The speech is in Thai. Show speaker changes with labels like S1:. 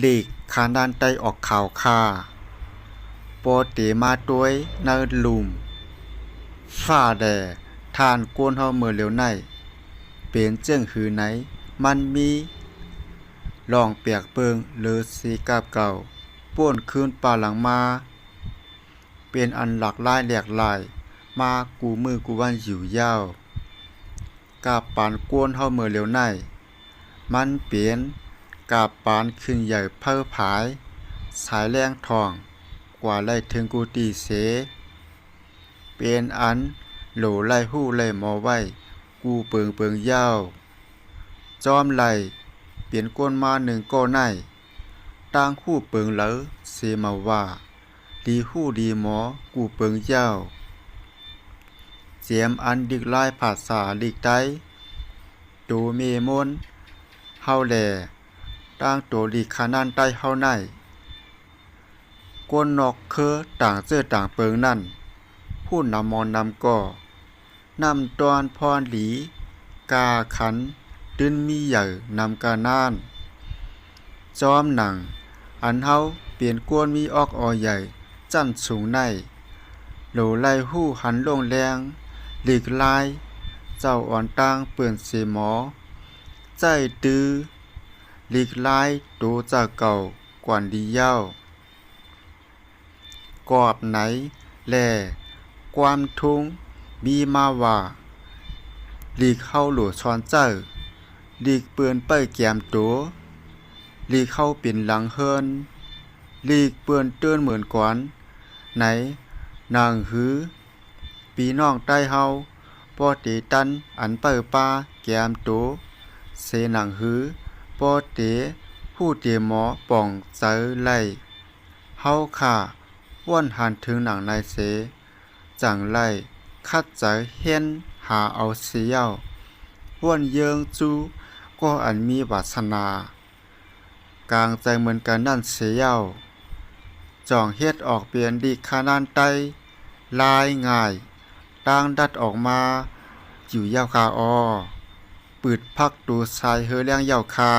S1: หลีกคานด้านใต้ออกข่าวค่าปอเตมาต้วยนาลุมฝ้าแด่ทานกวนเฮาเมื่อเร็วในเป็นเจิ้งหือไหนมันมีลองเปียกเปิงหรือสีกาบเก่าป่วนคืนป่าหลังมาเป็นอันหลากหลายแหลกหลายมากูมือกูวันอยู่ยาวกาบปานกวนเฮาเมื่อเร็วในมันเปลี่ยนกาบปานขึ้นใหญ่เพ้อผายสายแรงทองกว่าไล่ถึงกูตีเสเป็นอันโหลไล่หู้ไล่หมอไว้กูเปิงยาวจอมไล่เปลี่ยนก้นมาหนึ่งก้อในตั้งหู้เปิงเหลอเสมาว่าดีหู้ดีหมอกูเปิงยาวเจียมอันดิกไล่ภาษาลิกไตโตเมมนเฮาแลตั้งโตลิกขานันใต้เฮาในก้นนอกคือต่างเสื้อต่างเปิงนั่นผู้นำมอนนำก่อนำตอนพรหลีกาขันดึนมีใหญ่นำกานานจอมหนังอันเฮาเปลี่ยนกวนมีออกออใหญ่จั่นสูงในโหลไล่หู้หันลงแรงหลีกลายเจ้าอ่อนต่างเปื่อนเสหมอใจตื้อหลีกลายโตจากเก่ากว่าดียาวกอบไหนแลความทุงมีมาว่าหลีกเข้าหลัวช้อนเจ้าหลีกเปือนเป้ยแกมตัวหลีกเข้าปิ่นหลังเฮินหลีกเปือนเตือนเหมือนกวนไหนนางหือปีน้องใต้เฮาปอเตตันอันเป้ยป้าแกมตัวเสนางหือปอเตผู้เตหมอป่องเจอไล่เฮาค่ะว่อนหันถึงหนังนายเสจังไล่คัดใจเห็นหาเอาเสียวว่อนเยิงจูก็อันมีวาสนากลางใจเหมือนกันนั่นเสียวจ่องเฮ็ดออกเปลี่ยนดีขานานไตลายง่ายตั้งดัดออกมาอยู่ยาวคาออปืดพักดูชายเฮอเลี้ยงยาวคา